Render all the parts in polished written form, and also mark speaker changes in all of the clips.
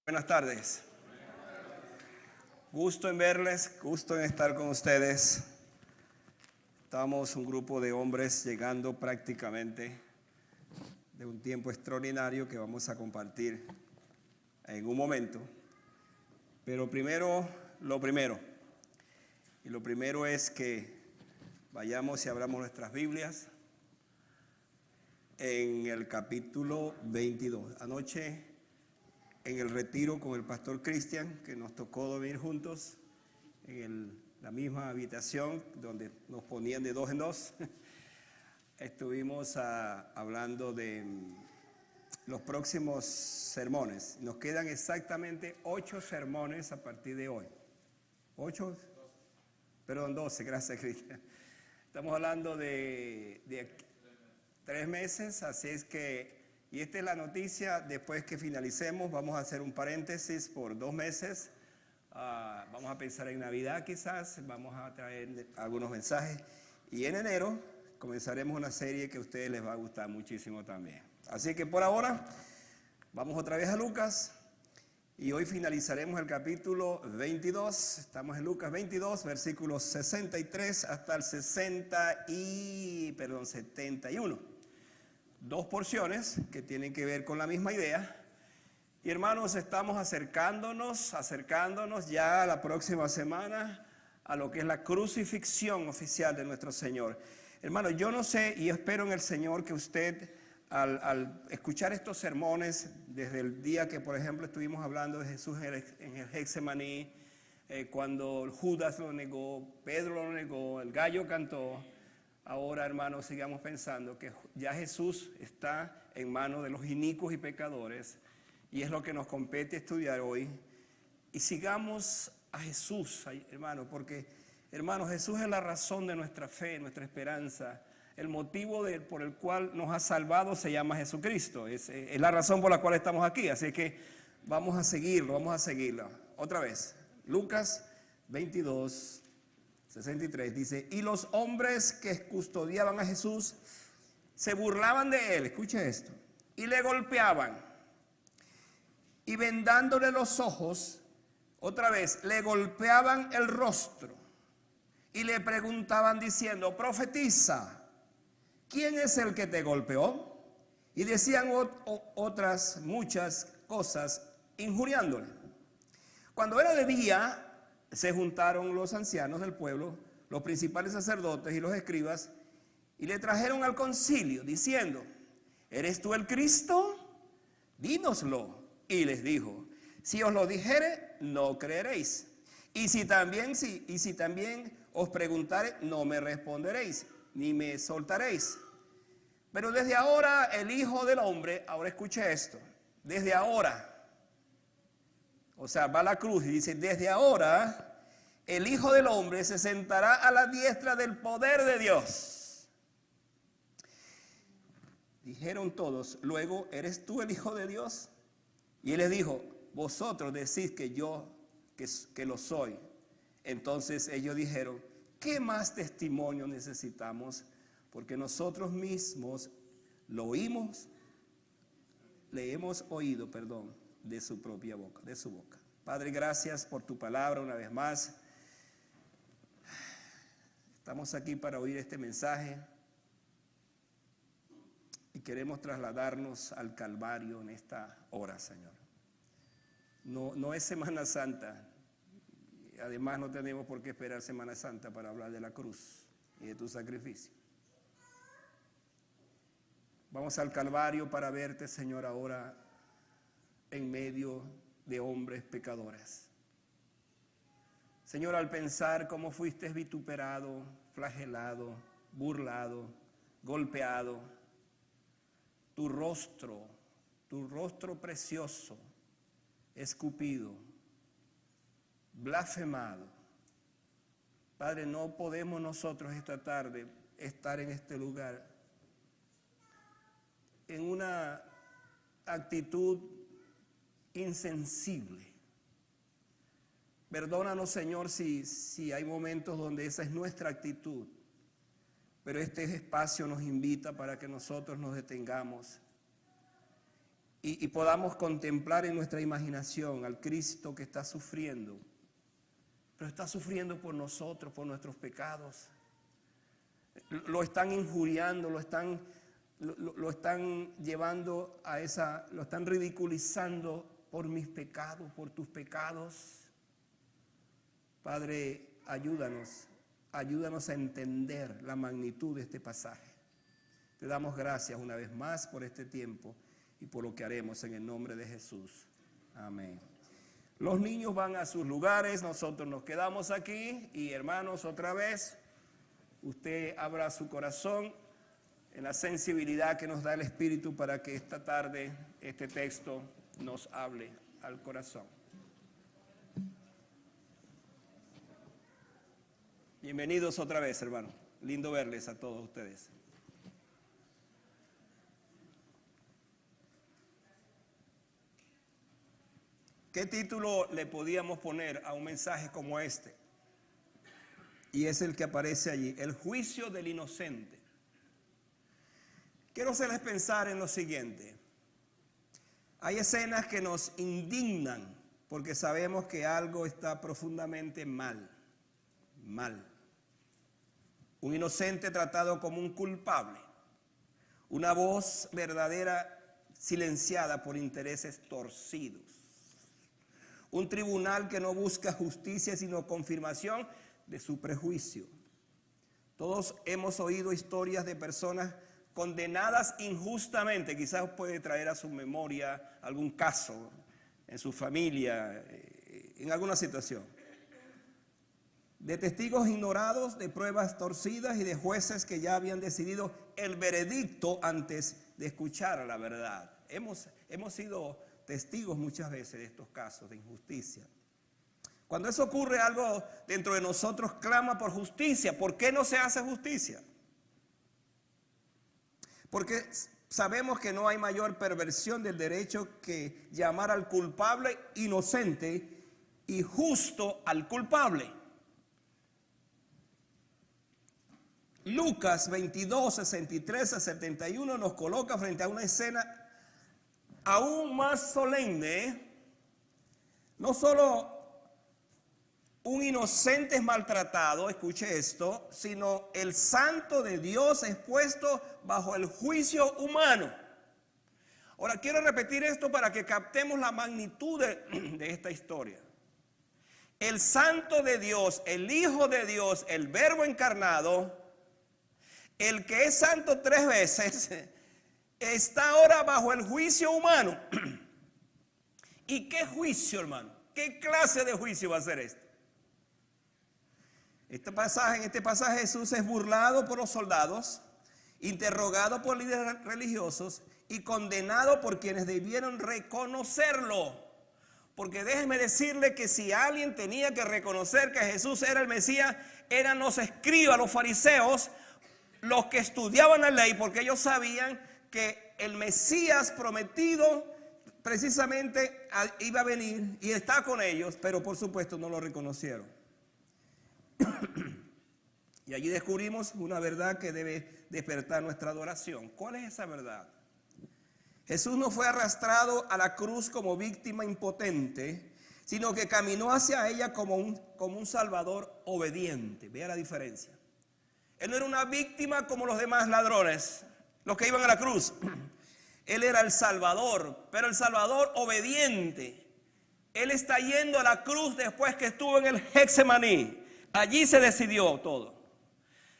Speaker 1: Buenas tardes. Gusto en verles, gusto en estar con ustedes. Estamos un grupo de hombres llegando prácticamente de un tiempo extraordinario que vamos a compartir en un momento. Pero primero, lo primero. Y lo primero es que vayamos y abramos nuestras Biblias en el capítulo 22. Anoche, en el retiro con el pastor Cristian, que nos tocó dormir juntos en la misma habitación donde nos ponían de dos en dos, estuvimos hablando de los próximos sermones. Nos quedan exactamente 8 sermones a partir de hoy. 8, perdón, 12, gracias Cristian. Estamos hablando de 3 meses, así es que... Y esta es la noticia, después que finalicemos vamos a hacer un paréntesis por 2 meses, vamos a pensar en Navidad quizás, vamos a traer algunos mensajes y en enero comenzaremos una serie que a ustedes les va a gustar muchísimo también. Así que por ahora vamos otra vez a Lucas y hoy finalizaremos el capítulo 22, estamos en Lucas 22, versículos 63 hasta el 71. 2 porciones que tienen que ver con la misma idea. Y hermanos, estamos acercándonos ya a la próxima semana a lo que es la crucifixión oficial de nuestro Señor. Hermanos, yo no sé y espero en el Señor que usted al escuchar estos sermones, desde el día que por ejemplo estuvimos hablando de Jesús en el Getsemaní, cuando Judas lo negó, Pedro lo negó, el gallo cantó. Ahora, hermanos, sigamos pensando que ya Jesús está en manos de los inicuos y pecadores y es lo que nos compete estudiar hoy. Y sigamos a Jesús, hermanos, porque, hermanos, Jesús es la razón de nuestra fe, nuestra esperanza. El motivo por el cual nos ha salvado se llama Jesucristo. Es la razón por la cual estamos aquí. Así que vamos a seguirlo, Otra vez, Lucas 22. 63 dice, y los hombres que custodiaban a Jesús se burlaban de él, escuche esto, y le golpeaban, y vendándole los ojos, otra vez, le golpeaban el rostro, y le preguntaban diciendo, profetiza, ¿quién es el que te golpeó? Y decían otras muchas cosas, injuriándole. Cuando era de día, se juntaron los ancianos del pueblo, los principales sacerdotes y los escribas, y le trajeron al concilio, diciendo, ¿eres tú el Cristo? Dínoslo. Y les dijo, si os lo dijere, no creeréis. Y si también os preguntare, no me responderéis, ni me soltaréis. Pero desde ahora el Hijo del Hombre, ahora escuche esto, desde ahora, o sea, va a la cruz y dice, desde ahora el Hijo del Hombre se sentará a la diestra del poder de Dios. Dijeron todos, luego, ¿eres tú el Hijo de Dios? Y él les dijo, vosotros decís que yo, que lo soy. Entonces ellos dijeron, ¿qué más testimonio necesitamos? Porque nosotros mismos lo oímos, le hemos oído, de su propia boca, de su boca. Padre, gracias por tu palabra una vez más. Estamos aquí para oír este mensaje y queremos trasladarnos al Calvario en esta hora, Señor. No es Semana Santa, además no tenemos por qué esperar Semana Santa para hablar de la cruz y de tu sacrificio. Vamos al Calvario para verte, Señor, ahora en medio de hombres pecadores. Señor, al pensar cómo fuiste vituperado, flagelado, burlado, golpeado, tu rostro precioso, escupido, blasfemado. Padre, no podemos nosotros esta tarde estar en este lugar en una actitud insensible. Perdónanos, Señor, si hay momentos donde esa es nuestra actitud, pero este espacio nos invita para que nosotros nos detengamos y podamos contemplar en nuestra imaginación al Cristo que está sufriendo, pero está sufriendo por nosotros, por nuestros pecados. Lo están injuriando, lo están llevando a lo están ridiculizando por mis pecados, por tus pecados. Padre, ayúdanos a entender la magnitud de este pasaje. Te damos gracias una vez más por este tiempo y por lo que haremos en el nombre de Jesús. Amén. Los niños van a sus lugares, nosotros nos quedamos aquí y hermanos, otra vez, usted abra su corazón en la sensibilidad que nos da el Espíritu para que esta tarde este texto nos hable al corazón. Bienvenidos otra vez, hermano. Lindo verles a todos ustedes. ¿Qué título le podíamos poner a un mensaje como este? Y es el que aparece allí, el juicio del inocente. Quiero hacerles pensar en lo siguiente. Hay escenas que nos indignan porque sabemos que algo está profundamente mal. Un inocente tratado como un culpable. Una voz verdadera silenciada por intereses torcidos. Un tribunal que no busca justicia sino confirmación de su prejuicio. Todos hemos oído historias de personas condenadas injustamente. Quizás puede traer a su memoria algún caso en su familia, en alguna situación. De testigos ignorados, de pruebas torcidas y de jueces que ya habían decidido el veredicto antes de escuchar la verdad. Hemos sido testigos muchas veces de estos casos de injusticia. Cuando eso ocurre, algo dentro de nosotros clama por justicia. ¿Por qué no se hace justicia? Porque sabemos que no hay mayor perversión del derecho que llamar al culpable inocente y justo al culpable. Lucas 22, 63 a 71 nos coloca frente a una escena aún más solemne. No solo un inocente es maltratado, escuche esto, sino el santo de Dios es puesto bajo el juicio humano. Ahora quiero repetir esto para que captemos la magnitud de esta historia. El santo de Dios, el Hijo de Dios, el Verbo encarnado, el que es santo 3 veces, está ahora bajo el juicio humano. ¿Y qué juicio, hermano? ¿Qué clase de juicio va a ser este? En este pasaje Jesús es burlado por los soldados, interrogado por líderes religiosos y condenado por quienes debieron reconocerlo. Porque déjeme decirle que si alguien tenía que reconocer que Jesús era el Mesías, eran los escribas, los fariseos, los que estudiaban la ley, porque ellos sabían que el Mesías prometido precisamente iba a venir y está con ellos, pero por supuesto no lo reconocieron. Y allí descubrimos una verdad que debe despertar nuestra adoración. ¿Cuál es esa verdad? Jesús no fue arrastrado a la cruz como víctima impotente, sino que caminó hacia ella como un salvador obediente. Vea la diferencia. Él no era una víctima como los demás ladrones, los que iban a la cruz. Él era el Salvador, pero el Salvador obediente. Él está yendo a la cruz después que estuvo en el Getsemaní. Allí se decidió todo.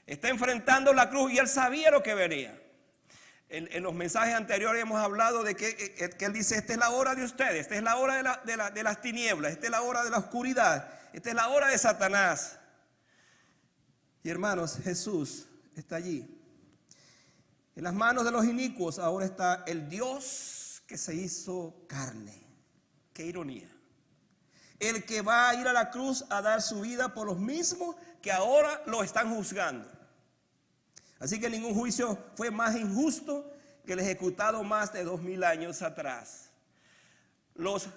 Speaker 1: Está enfrentando la cruz y él sabía lo que venía. En los mensajes anteriores hemos hablado de que él dice, esta es la hora de ustedes, esta es la hora de las tinieblas, esta es la hora de la oscuridad, esta es la hora de Satanás. Y hermanos, Jesús está allí. En las manos de los inicuos ahora está el Dios que se hizo carne. Qué ironía. El que va a ir a la cruz a dar su vida por los mismos que ahora lo están juzgando. Así que ningún juicio fue más injusto que el ejecutado más de 2000 años atrás. Los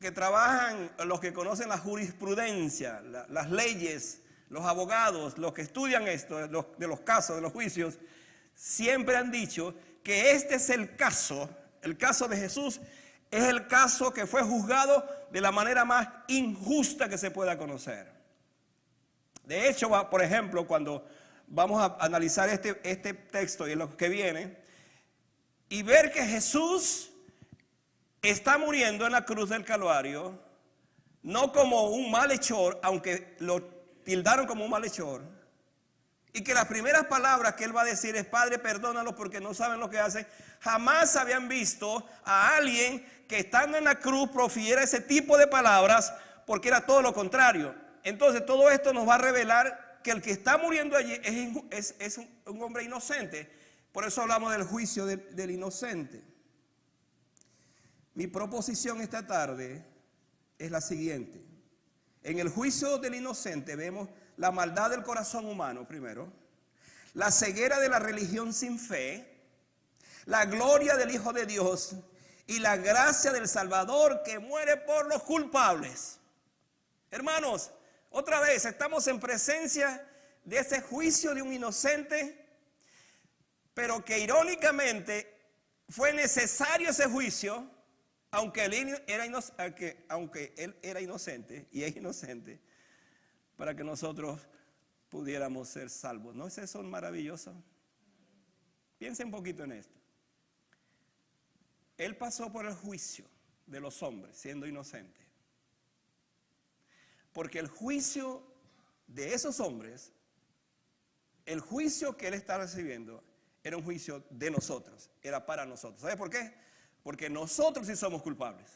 Speaker 1: que trabajan, los que conocen la jurisprudencia, las leyes, los abogados, los que estudian esto, de los casos, de los juicios, siempre han dicho que este es el caso El caso de Jesús es el caso que fue juzgado de la manera más injusta que se pueda conocer. De hecho, por ejemplo, cuando vamos a analizar este texto y lo que viene, y ver que Jesús está muriendo en la cruz del Calvario, no como un malhechor, aunque lo tildaron como un malhechor, y que las primeras palabras que él va a decir es: Padre, perdónalos porque no saben lo que hacen. Jamás habían visto a alguien que estando en la cruz profiriera ese tipo de palabras, porque era todo lo contrario. Entonces todo esto nos va a revelar que el que está muriendo allí es un hombre inocente. Por eso hablamos del juicio del inocente. Mi proposición esta tarde es la siguiente. En el juicio del inocente vemos la maldad del corazón humano primero, la ceguera de la religión sin fe, la gloria del Hijo de Dios y la gracia del Salvador que muere por los culpables. Hermanos, otra vez estamos en presencia de ese juicio de un inocente, pero que irónicamente fue necesario ese juicio, aunque él era inocente y es inocente, para que nosotros pudiéramos ser salvos. ¿No es eso maravilloso? Piensen un poquito en esto. Él pasó por el juicio de los hombres siendo inocente, porque el juicio de esos hombres, el juicio que él está recibiendo, era un juicio de nosotros, era para nosotros. ¿Sabe por qué? Porque nosotros sí somos culpables.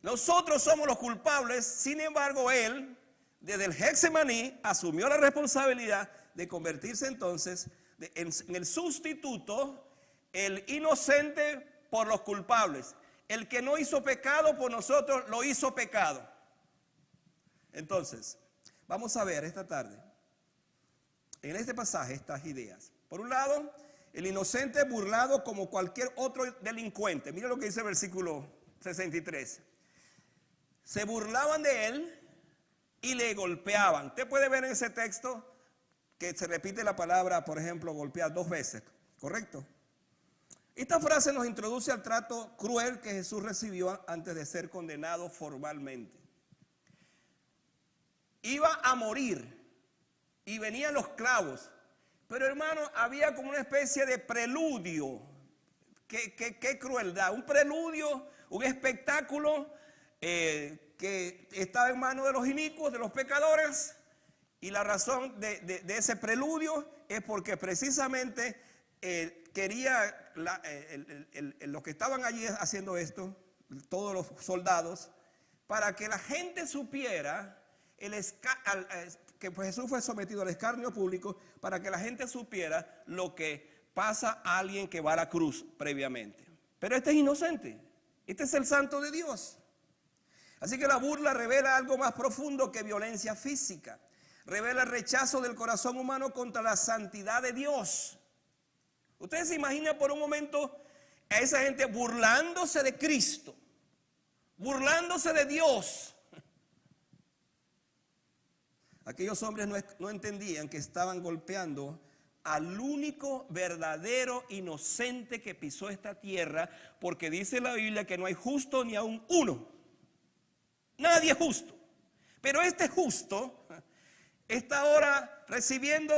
Speaker 1: Nosotros somos los culpables. Sin embargo, él, desde el Getsemaní, asumió la responsabilidad de convertirse entonces en el sustituto, el inocente por los culpables. El que no hizo pecado por nosotros, lo hizo pecado. Entonces, vamos a ver esta tarde, en este pasaje, estas ideas. Por un lado, el inocente es burlado como cualquier otro delincuente. Mira lo que dice el versículo 63. Se burlaban de él y le golpeaban. Usted puede ver en ese texto que se repite la palabra, por ejemplo, golpear 2 veces, ¿correcto? Esta frase nos introduce al trato cruel que Jesús recibió antes de ser condenado formalmente. Iba a morir y venían los clavos. Pero hermano, había como una especie de preludio. Qué crueldad. Un preludio, un espectáculo que estaba en manos de los inicuos, de los pecadores. Y la razón de ese preludio es porque precisamente quería los que estaban allí haciendo esto, todos los soldados, para que la gente supiera que Jesús fue sometido al escarnio público, para que la gente supiera lo que pasa a alguien que va a la cruz previamente. Pero este es inocente, este es el santo de Dios. Así que la burla revela algo más profundo que violencia física. Revela el rechazo del corazón humano contra la santidad de Dios. Ustedes se imaginan por un momento a esa gente burlándose de Cristo, burlándose de Dios. Aquellos hombres no entendían que estaban golpeando al único verdadero inocente que pisó esta tierra, porque dice la Biblia que no hay justo ni aun uno. Nadie es justo. Pero este justo está ahora recibiendo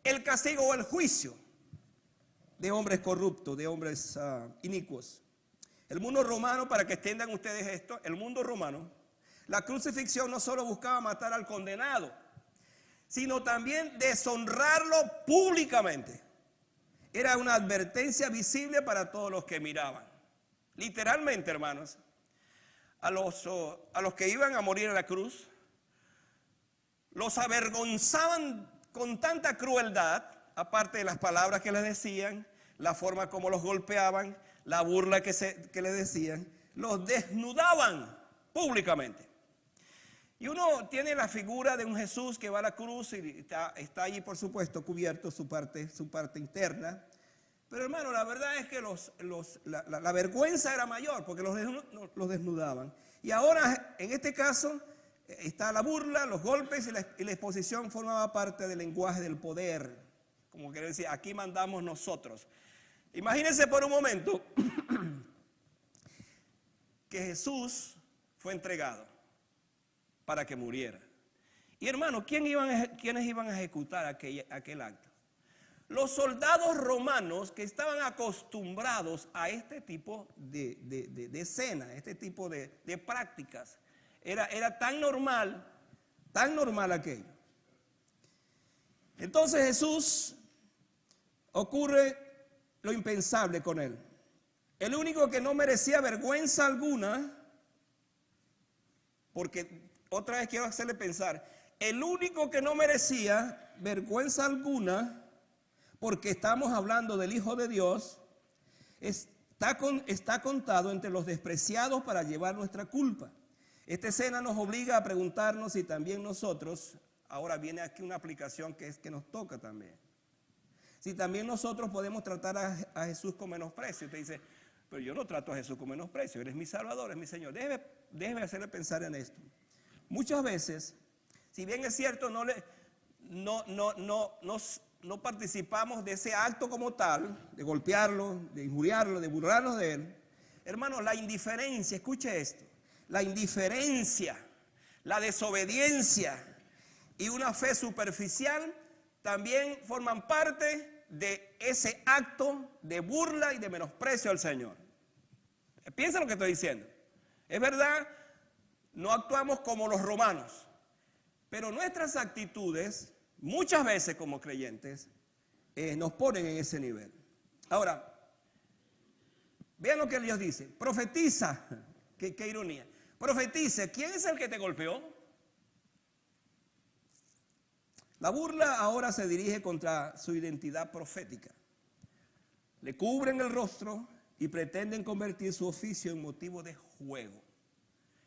Speaker 1: el castigo o el juicio de hombres corruptos, de hombres inicuos. El mundo romano, para que entiendan ustedes esto, el mundo romano, la crucifixión no solo buscaba matar al condenado, sino también deshonrarlo públicamente. Era una advertencia visible para todos los que miraban. Literalmente, hermanos, a los que iban a morir en la cruz, los avergonzaban con tanta crueldad, aparte de las palabras que les decían, la forma como los golpeaban, la burla que les decían, los desnudaban públicamente. Y uno tiene la figura de un Jesús que va a la cruz y está allí, por supuesto, cubierto su parte interna. Pero hermano, la verdad es que la vergüenza era mayor porque los desnudaban. Y ahora, en este caso, está la burla, los golpes y la exposición formaba parte del lenguaje del poder. Como que decía, aquí mandamos nosotros. Imagínense por un momento que Jesús fue entregado para que muriera. Y hermano, ¿quiénes iban a ejecutar aquel acto? Los soldados romanos que estaban acostumbrados a este tipo de escena, este tipo de prácticas. Era tan normal aquello. Entonces Jesús, ocurre lo impensable con él. El único que no merecía vergüenza alguna, porque otra vez quiero hacerle pensar, el único que no merecía vergüenza alguna, porque estamos hablando del Hijo de Dios, está contado entre los despreciados para llevar nuestra culpa. Esta escena nos obliga a preguntarnos si también nosotros, ahora viene aquí una aplicación que nos toca también, si también nosotros podemos tratar a Jesús con menosprecio. Usted dice, pero yo no trato a Jesús con menosprecio, Él es mi Salvador, es mi Señor. Déjeme hacerle pensar en esto. Muchas veces, si bien es cierto, no participamos de ese acto como tal, de golpearlo, de injuriarlo, de burlarnos de él. Hermano, la indiferencia, escuche esto, la indiferencia, la desobediencia y una fe superficial también forman parte de ese acto de burla y de menosprecio al Señor. Piensa lo que estoy diciendo. Es verdad, no actuamos como los romanos, pero nuestras actitudes, muchas veces como creyentes, nos ponen en ese nivel. Ahora, vean lo que Dios dice. Profetiza. Qué ironía. Profetiza. ¿Quién es el que te golpeó? La burla ahora se dirige contra su identidad profética. Le cubren el rostro y pretenden convertir su oficio en motivo de juego.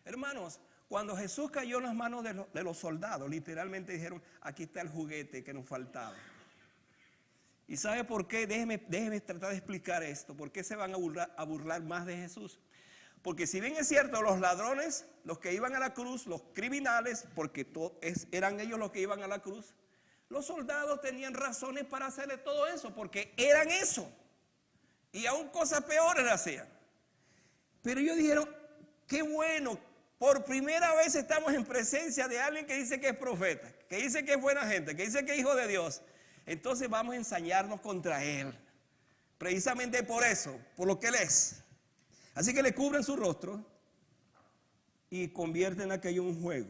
Speaker 1: Hermanos, cuando Jesús cayó en las manos de los soldados, literalmente dijeron, aquí está el juguete que nos faltaba. ¿Y sabe por qué? Déjeme tratar de explicar esto. ¿Por qué se van a burlar más de Jesús? Porque si bien es cierto, los ladrones, los que iban a la cruz, los criminales, porque eran ellos los que iban a la cruz, los soldados tenían razones para hacerle todo eso, porque eran eso. Y aún cosas peores le hacían. Pero ellos dijeron, qué bueno, por primera vez estamos en presencia de alguien que dice que es profeta, que dice que es buena gente, que dice que es hijo de Dios. Entonces vamos a ensañarnos contra él, precisamente por eso, por lo que él es. Así que le cubren su rostro y convierten aquello en un juego.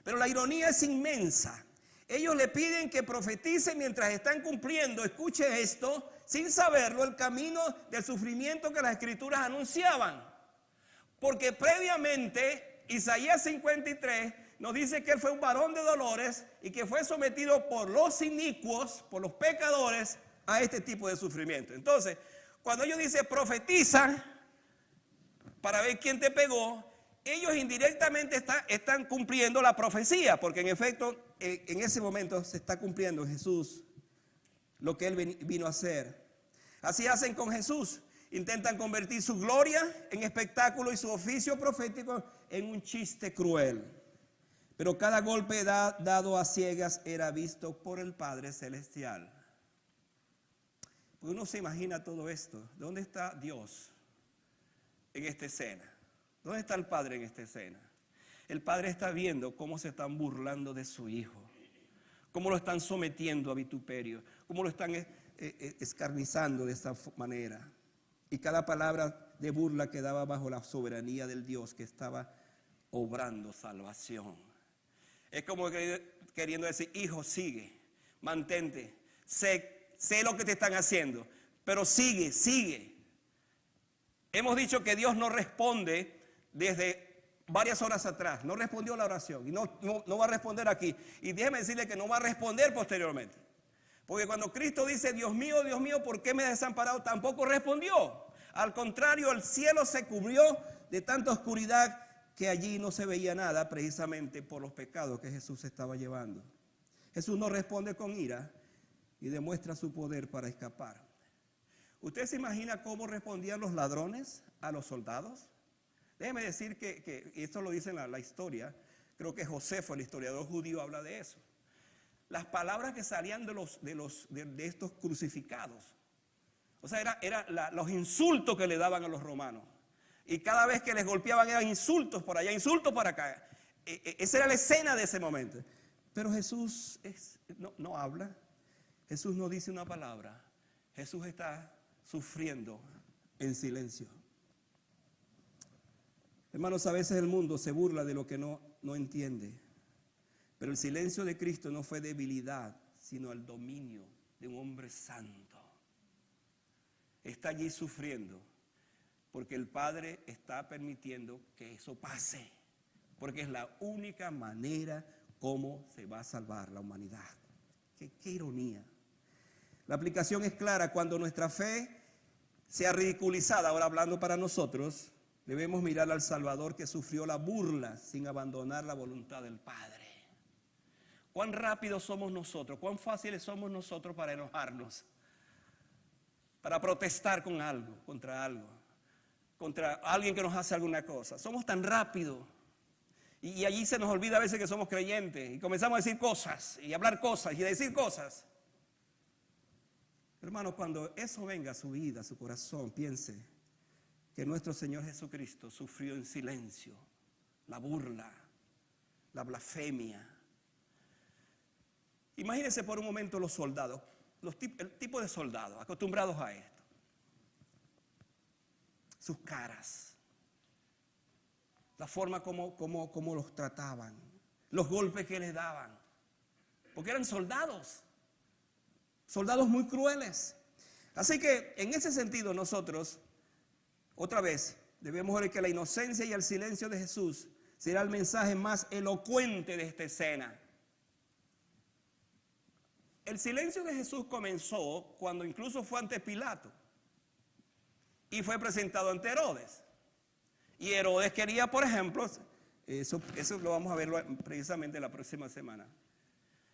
Speaker 1: Pero la ironía es inmensa. Ellos le piden que profetice mientras están cumpliendo, escuche esto, sin saberlo, el camino del sufrimiento que las Escrituras anunciaban. Porque previamente Isaías 53 nos dice que él fue un varón de dolores y que fue sometido por los inicuos, por los pecadores, a este tipo de sufrimiento. Entonces, cuando ellos dicen profetiza para ver quién te pegó, ellos indirectamente están cumpliendo la profecía, porque en efecto en ese momento se está cumpliendo en Jesús lo que él vino a hacer. Así hacen con Jesús. Intentan convertir su gloria en espectáculo y su oficio profético en un chiste cruel. Pero cada golpe dado a ciegas era visto por el Padre Celestial. Pues uno se imagina todo esto. ¿Dónde está Dios en esta escena? ¿Dónde está el Padre en esta escena? El Padre está viendo cómo se están burlando de su Hijo, cómo lo están sometiendo a vituperio, cómo lo están escarnizando de esta manera. Y cada palabra de burla quedaba bajo la soberanía del Dios que estaba obrando salvación. Es como queriendo decir, hijo, sigue, mantente, sé lo que te están haciendo, pero sigue. Hemos dicho que Dios no responde desde varias horas atrás, no respondió a la oración y no va a responder aquí. Y déjeme decirle que no va a responder posteriormente. Porque cuando Cristo dice, Dios mío, ¿por qué me has desamparado? Tampoco respondió. Al contrario, el cielo se cubrió de tanta oscuridad que allí no se veía nada, precisamente por los pecados que Jesús estaba llevando. Jesús no responde con ira y demuestra su poder para escapar. ¿Usted se imagina cómo respondían los ladrones a los soldados? Déjeme decir que esto lo dice en la historia, creo que Josefo, el historiador judío, habla de eso. Las palabras que salían de estos crucificados, O sea, los insultos que le daban a los romanos. Y cada vez que les golpeaban eran insultos por allá, insultos para acá. Esa era la escena de ese momento. Pero Jesús no habla. Jesús no dice una palabra. Jesús está sufriendo en silencio. Hermanos, a veces el mundo se burla de lo que no entiende. Pero el silencio de Cristo no fue debilidad, sino el dominio de un hombre santo. Está allí sufriendo porque el Padre está permitiendo que eso pase. Porque es la única manera como se va a salvar la humanidad. Qué ironía. La aplicación es clara. Cuando nuestra fe sea ridiculizada, ahora hablando para nosotros, debemos mirar al Salvador que sufrió la burla sin abandonar la voluntad del Padre. ¿Cuán rápidos somos nosotros? ¿Cuán fáciles somos nosotros para enojarnos? Para protestar con algo, contra alguien que nos hace alguna cosa. Somos tan rápidos. Y allí se nos olvida a veces que somos creyentes. Y comenzamos a decir cosas, y hablar cosas, y decir cosas. Hermano, cuando eso venga a su vida, a su corazón, piense que nuestro Señor Jesucristo sufrió en silencio la burla, la blasfemia. Imagínense por un momento los soldados, el tipo de soldados acostumbrados a esto. Sus caras, la forma como los trataban, los golpes que les daban, porque eran soldados muy crueles. Así que en ese sentido nosotros, otra vez, debemos ver que la inocencia y el silencio de Jesús será el mensaje más elocuente de esta escena. El silencio de Jesús comenzó cuando incluso fue ante Pilato y fue presentado ante Herodes. Y Herodes quería, por ejemplo, eso lo vamos a ver precisamente la próxima semana.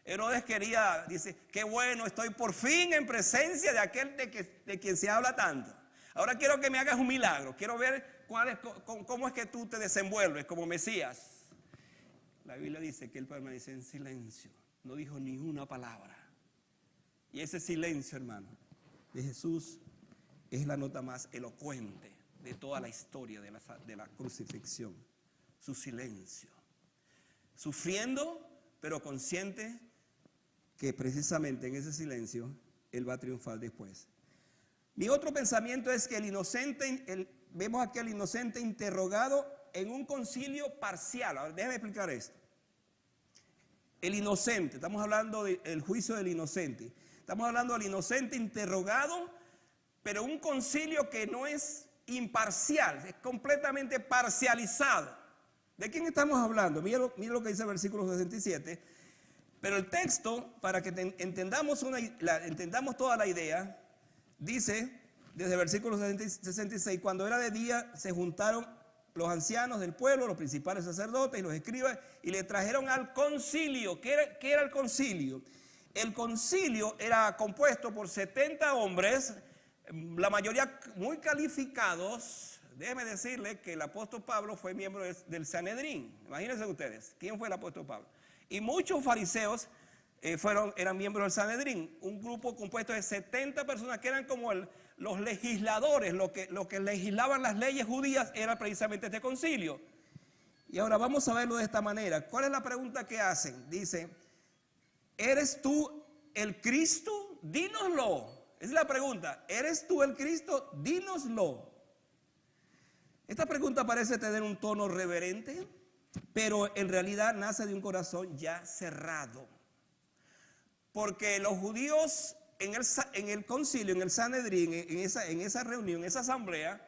Speaker 1: Herodes quería, dice, qué bueno, estoy por fin en presencia de aquel de quien se habla tanto. Ahora quiero que me hagas un milagro, quiero ver cómo es que tú te desenvuelves como Mesías. La Biblia dice que él permanece en silencio, no dijo ni una palabra. Y ese silencio, hermano, de Jesús es la nota más elocuente de toda la historia de la crucifixión. Su silencio. Sufriendo, pero consciente que precisamente en ese silencio Él va a triunfar después. Mi otro pensamiento es que vemos aquí al inocente interrogado en un concilio parcial. Ahora, déjame explicar esto. El inocente, estamos hablando del juicio del inocente. Estamos hablando del inocente interrogado, pero un concilio que no es imparcial, es completamente parcializado. ¿De quién estamos hablando? Mira lo que dice el versículo 67. Pero el texto, para que entendamos toda la idea, dice, desde el versículo 66, cuando era de día se juntaron los ancianos del pueblo, los principales sacerdotes y los escribas, y le trajeron al concilio. ¿Qué era el concilio? El concilio era compuesto por 70 hombres, la mayoría muy calificados. Déjenme decirle que el apóstol Pablo fue miembro del Sanedrín. Imagínense ustedes, ¿quién fue el apóstol Pablo? Y muchos fariseos eran miembros del Sanedrín, un grupo compuesto de 70 personas que eran como los legisladores, lo que legislaban las leyes judías era precisamente este concilio. Y ahora vamos a verlo de esta manera. ¿Cuál es la pregunta que hacen? Dice, ¿eres tú el Cristo? Dínoslo. Esa es la pregunta. ¿Eres tú el Cristo? Dínoslo. Esta pregunta parece tener un tono reverente, pero en realidad nace de un corazón ya cerrado. Porque los judíos en el concilio, en el Sanedrín, en esa reunión, en esa asamblea,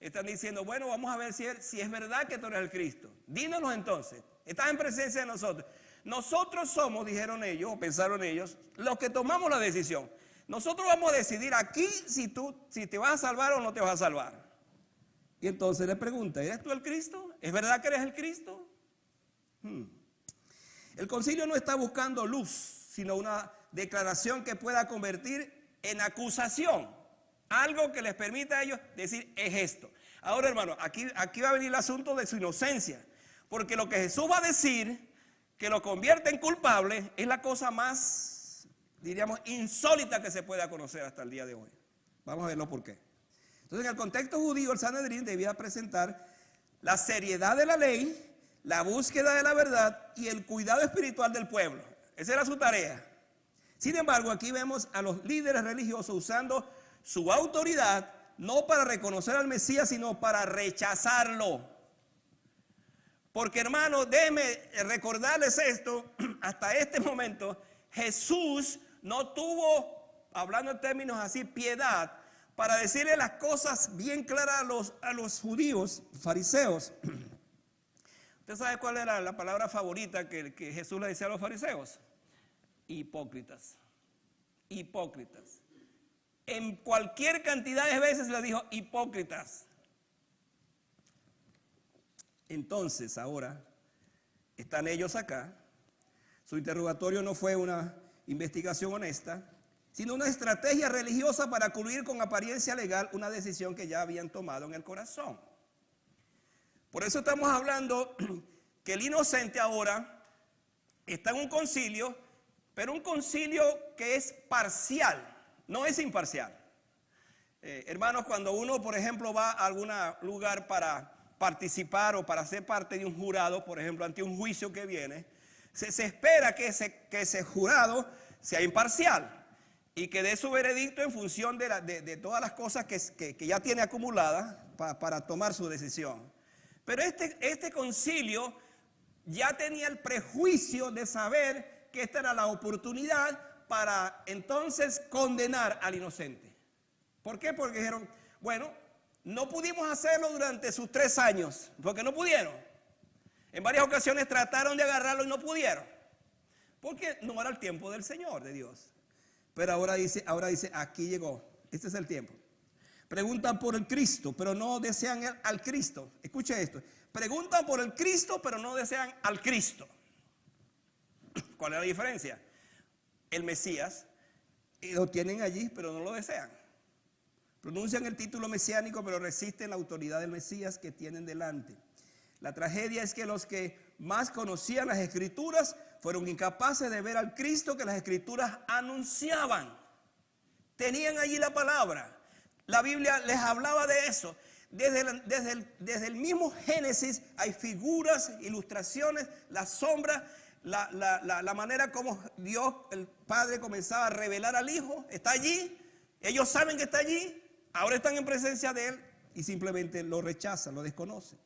Speaker 1: están diciendo, bueno, vamos a ver si es verdad que tú eres el Cristo. Dínoslo entonces. Estás en presencia de nosotros. Nosotros somos, dijeron ellos, o pensaron ellos, los que tomamos la decisión. Nosotros vamos a decidir aquí si te vas a salvar o no te vas a salvar. Y entonces le pregunta, ¿eres tú el Cristo? ¿Es verdad que eres el Cristo? El concilio no está buscando luz, sino una declaración que pueda convertir en acusación. Algo que les permita a ellos decir, es esto. Ahora, hermano, aquí va a venir el asunto de su inocencia. Porque lo que Jesús va a decir, que lo convierte en culpable, es la cosa más, diríamos, insólita que se pueda conocer hasta el día de hoy. Vamos a verlo por qué. Entonces, en el contexto judío, el Sanedrín debía presentar la seriedad de la ley, la búsqueda de la verdad y el cuidado espiritual del pueblo. Esa era su tarea. Sin embargo, aquí vemos a los líderes religiosos usando su autoridad no para reconocer al Mesías, sino para rechazarlo. Porque, hermano, déjenme recordarles esto, hasta este momento, Jesús no tuvo, hablando en términos así, piedad, para decirle las cosas bien claras a los judíos, fariseos. ¿Usted sabe cuál era la palabra favorita que Jesús le decía a los fariseos? Hipócritas. Hipócritas. En cualquier cantidad de veces le dijo hipócritas. Entonces, ahora, están ellos acá. Su interrogatorio no fue una investigación honesta, sino una estrategia religiosa para cubrir con apariencia legal una decisión que ya habían tomado en el corazón. Por eso estamos hablando que el inocente ahora está en un concilio, pero un concilio que es parcial, no es imparcial. Hermanos, cuando uno, por ejemplo, va a algún lugar para participar o para ser parte de un jurado, por ejemplo, ante un juicio que viene, se espera que ese jurado sea imparcial y que dé su veredicto en función de todas las cosas que ya tiene acumuladas para tomar su decisión. Pero este concilio ya tenía el prejuicio de saber que esta era la oportunidad para entonces condenar al inocente. ¿Por qué? Porque dijeron, bueno, no pudimos hacerlo durante sus 3 años, porque no pudieron. En varias ocasiones trataron de agarrarlo y no pudieron, porque no era el tiempo del Señor, de Dios. Pero ahora dice, aquí llegó, este es el tiempo. Preguntan por el Cristo, pero no desean al Cristo. Escuche esto, preguntan por el Cristo, pero no desean al Cristo. ¿Cuál es la diferencia? El Mesías, lo tienen allí, pero no lo desean. Pronuncian el título mesiánico, pero resisten la autoridad del Mesías que tienen delante. La tragedia es que los que más conocían las Escrituras fueron incapaces de ver al Cristo que las Escrituras anunciaban. Tenían allí la palabra. La Biblia les hablaba de eso. Desde el mismo Génesis hay figuras, ilustraciones, la sombra, la manera como Dios, el Padre, comenzaba a revelar al Hijo. Está allí. Ellos saben que está allí. Ahora están en presencia de Él y simplemente lo rechazan, lo desconocen.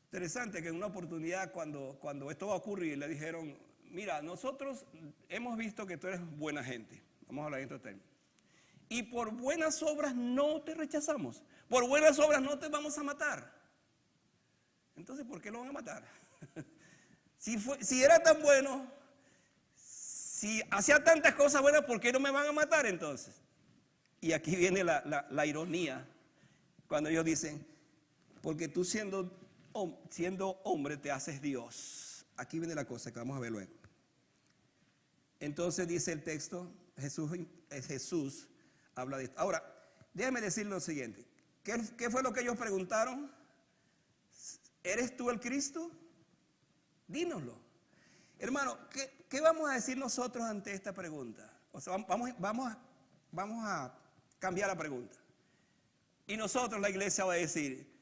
Speaker 1: Interesante que en una oportunidad cuando esto va a ocurrir le dijeron, mira, nosotros hemos visto que tú eres buena gente, vamos a hablar en estos términos, y por buenas obras no te rechazamos, por buenas obras no te vamos a matar. Entonces, ¿por qué lo van a matar? Si era tan bueno, si hacía tantas cosas buenas, ¿por qué no me van a matar entonces? Y aquí viene la ironía, cuando ellos dicen, porque tú siendo hombre te haces Dios. Aquí viene la cosa que vamos a ver luego. Entonces dice el texto, Jesús habla de esto. Ahora, déjame decir lo siguiente. ¿Qué fue lo que ellos preguntaron? ¿Eres tú el Cristo? Dínoslo. Hermano, ¿qué vamos a decir nosotros ante esta pregunta? O sea, vamos a cambiar la pregunta. Y nosotros, la iglesia, va a decir,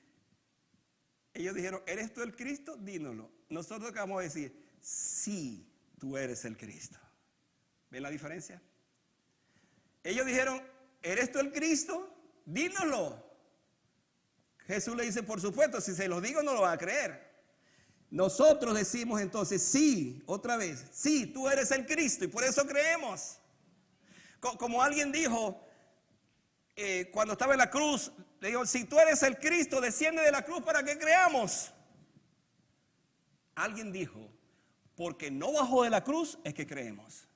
Speaker 1: ellos dijeron, ¿eres tú el Cristo? Dínoslo. Nosotros que vamos a decir, sí, tú eres el Cristo. ¿Ven la diferencia? Ellos dijeron, ¿eres tú el Cristo? Dínoslo. Jesús le dice, por supuesto, si se los digo no lo van a creer. Nosotros decimos entonces, sí, otra vez, sí, tú eres el Cristo y por eso creemos. Como alguien dijo, cuando estaba en la cruz, le dijo, si tú eres el Cristo, desciende de la cruz para que creamos. Alguien dijo, porque no bajó de la cruz es que creemos.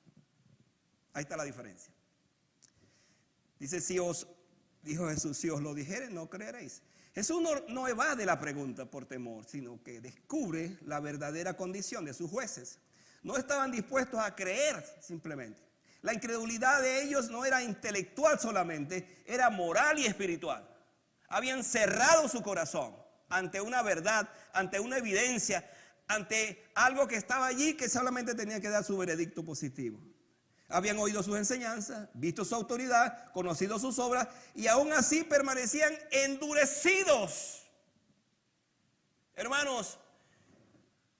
Speaker 1: Ahí está la diferencia. Dice, dijo Jesús, si os lo dijere, no creeréis. Jesús no evade la pregunta por temor, sino que descubre la verdadera condición de sus jueces. No estaban dispuestos a creer simplemente. La incredulidad de ellos no era intelectual solamente, era moral y espiritual. Habían cerrado su corazón ante una verdad, ante una evidencia, ante algo que estaba allí que solamente tenía que dar su veredicto positivo. Habían oído sus enseñanzas, visto su autoridad, conocido sus obras, y aún así permanecían endurecidos. Hermanos,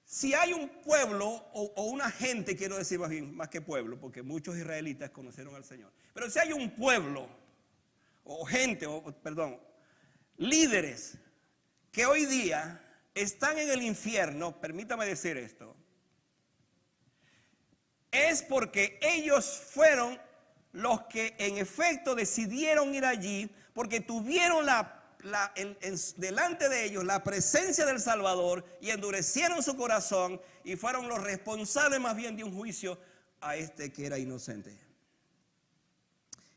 Speaker 1: si hay un pueblo o una gente, quiero decir más que pueblo, porque muchos israelitas conocieron al Señor, pero si hay un pueblo o gente, líderes que hoy día están en el infierno, permítame decir esto, es porque ellos fueron los que en efecto decidieron ir allí, porque tuvieron delante de ellos la presencia del Salvador y endurecieron su corazón y fueron los responsables más bien de un juicio a este que era inocente.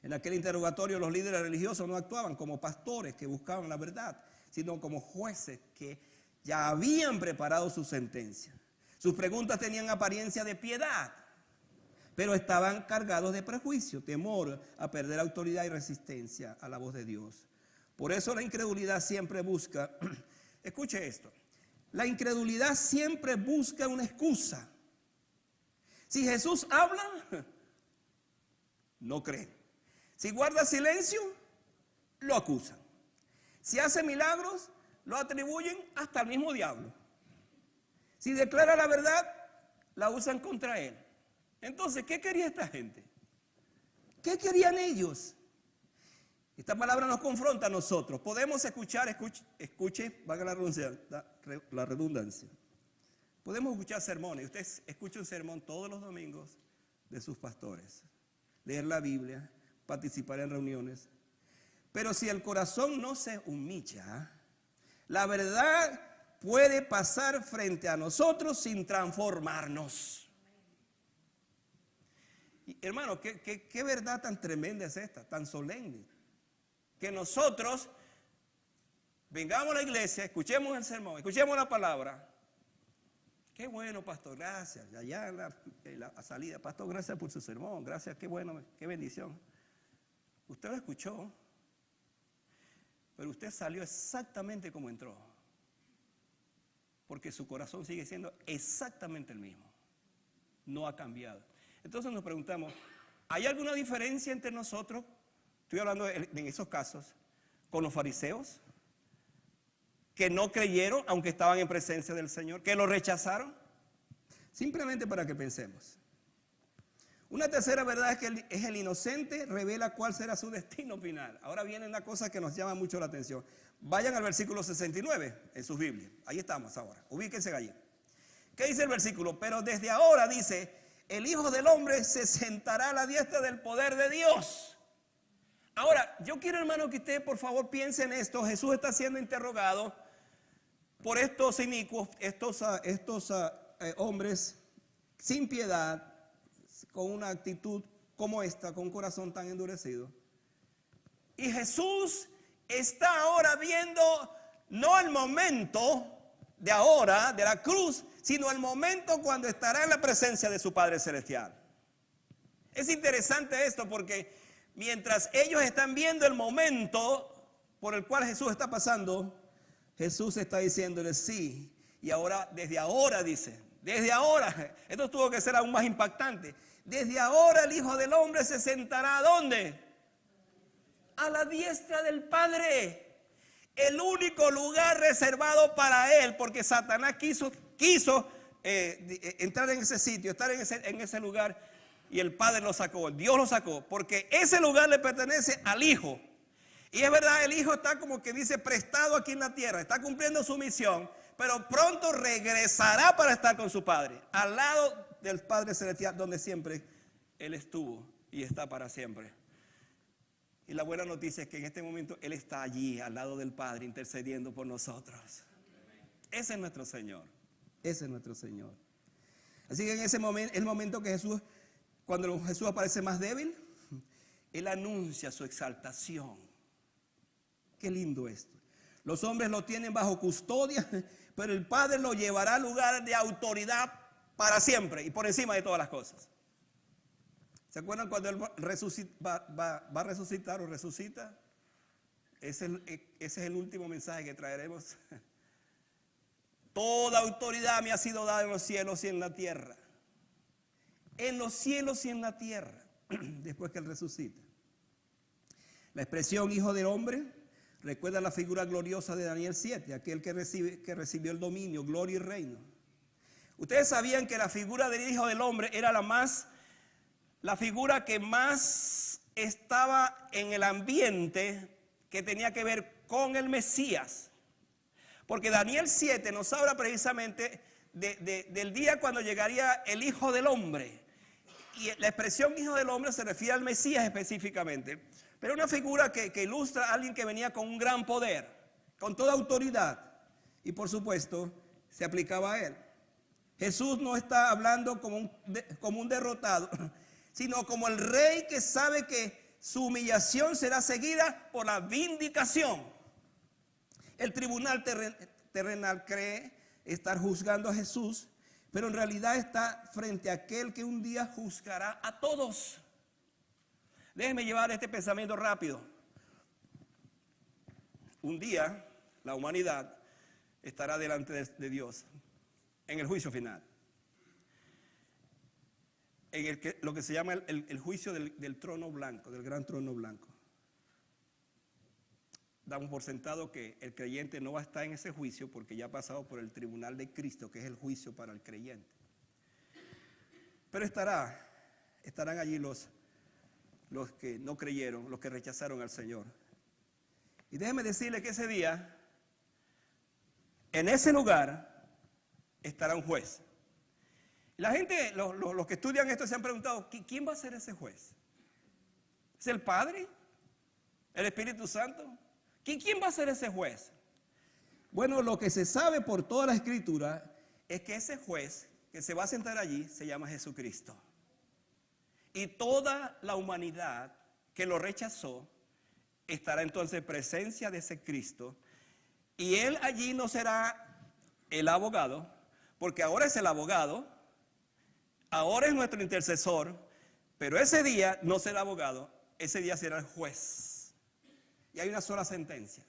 Speaker 1: En aquel interrogatorio los líderes religiosos no actuaban como pastores que buscaban la verdad, sino como jueces que ya habían preparado su sentencia. Sus preguntas tenían apariencia de piedad, pero estaban cargados de prejuicio, temor a perder autoridad y resistencia a la voz de Dios. Por eso la incredulidad siempre busca, escuche esto, la incredulidad siempre busca una excusa. Si Jesús habla, no creen. Si guarda silencio, lo acusan. Si hace milagros, lo atribuyen hasta al mismo diablo. Si declara la verdad, la usan contra él. Entonces, ¿qué quería esta gente? ¿Qué querían ellos? Esta palabra nos confronta a nosotros. Podemos escuche, valga la redundancia. Podemos escuchar sermones. Usted escucha un sermón todos los domingos de sus pastores. Leer la Biblia, participar en reuniones. Pero si el corazón no se humilla, la verdad puede pasar frente a nosotros sin transformarnos. Y, hermano, ¿qué verdad tan tremenda es esta, tan solemne? Que nosotros vengamos a la iglesia, escuchemos el sermón, escuchemos la palabra. Qué bueno, pastor, gracias. Allá en la salida, pastor, gracias por su sermón, gracias, qué bueno, qué bendición. Usted lo escuchó, pero usted salió exactamente como entró, porque su corazón sigue siendo exactamente el mismo, no ha cambiado. Entonces nos preguntamos, ¿hay alguna diferencia entre nosotros? Estoy hablando en esos casos, con los fariseos, que no creyeron, aunque estaban en presencia del Señor, que lo rechazaron. Simplemente para que pensemos. Una tercera verdad es que es el inocente, revela cuál será su destino final. Ahora viene una cosa que nos llama mucho la atención. Vayan al versículo 69 en sus Biblias. Ahí estamos ahora. Ubíquense allí. ¿Qué dice el versículo? Pero desde ahora dice, el Hijo del Hombre se sentará a la diestra del poder de Dios. Ahora, yo quiero, hermano, que usted por favor piense en esto. Jesús está siendo interrogado por estos inicuos, estos hombres sin piedad, con una actitud como esta, con un corazón tan endurecido. Y Jesús está ahora viendo no el momento de ahora, de la cruz, sino el momento cuando estará en la presencia de su Padre Celestial. Es interesante esto porque mientras ellos están viendo el momento por el cual Jesús está pasando, Jesús está diciéndoles sí. Y ahora, desde ahora dice, desde ahora, esto tuvo que ser aún más impactante. Desde ahora el Hijo del Hombre se sentará ¿a dónde? A la diestra del Padre. El único lugar reservado para él, porque Satanás quiso entrar en ese sitio, estar en ese lugar, y el Padre lo sacó, Dios lo sacó, porque ese lugar le pertenece al Hijo. Y es verdad, el Hijo está como que dice prestado aquí en la tierra, está cumpliendo su misión, pero pronto regresará para estar con su Padre, al lado del Padre Celestial, donde siempre Él estuvo y está para siempre. Y la buena noticia es que en este momento Él está allí, al lado del Padre, intercediendo por nosotros. Ese es nuestro Señor. Ese es nuestro Señor. Así que en ese momento, el momento que cuando Jesús aparece más débil, Él anuncia su exaltación. Qué lindo esto. Los hombres lo tienen bajo custodia, pero el Padre lo llevará al lugar de autoridad para siempre y por encima de todas las cosas. ¿Se acuerdan cuando Él va a resucitar o resucita? Ese es el último mensaje que traeremos. Toda autoridad me ha sido dada en los cielos y en la tierra. En los cielos y en la tierra. después que Él resucita. La expresión hijo del hombre recuerda la figura gloriosa de Daniel 7, aquel que recibió el dominio, gloria y reino. Ustedes sabían que la figura del hijo del hombre era la figura que más estaba en el ambiente que tenía que ver con el Mesías. Porque Daniel 7 nos habla precisamente del día cuando llegaría el hijo del hombre. Y la expresión hijo del hombre se refiere al Mesías específicamente. Pero una figura que ilustra a alguien que venía con un gran poder, con toda autoridad. Y por supuesto, se aplicaba a él. Jesús no está hablando como un derrotado, sino como el rey que sabe que su humillación será seguida por la vindicación. El tribunal terrenal cree estar juzgando a Jesús, pero en realidad está frente a aquel que un día juzgará a todos. Déjenme llevar este pensamiento rápido. Un día la humanidad estará delante de Dios en el juicio final. En lo que se llama el juicio del trono blanco, del gran trono blanco. Damos por sentado que el creyente no va a estar en ese juicio porque ya ha pasado por el tribunal de Cristo, que es el juicio para el creyente. Pero estarán allí los que no creyeron, los que rechazaron al Señor. Y déjeme decirle que ese día, en ese lugar, estará un juez. La gente, los que estudian esto se han preguntado, ¿quién va a ser ese juez? ¿Es el Padre? ¿El Espíritu Santo? ¿Quién va a ser ese juez? Bueno, lo que se sabe por toda la Escritura es que ese juez que se va a sentar allí se llama Jesucristo. Y toda la humanidad que lo rechazó estará entonces en presencia de ese Cristo. Y Él allí no será el abogado, porque ahora es el abogado, ahora es nuestro intercesor, pero ese día no será abogado, ese día será el juez. Y hay una sola sentencia.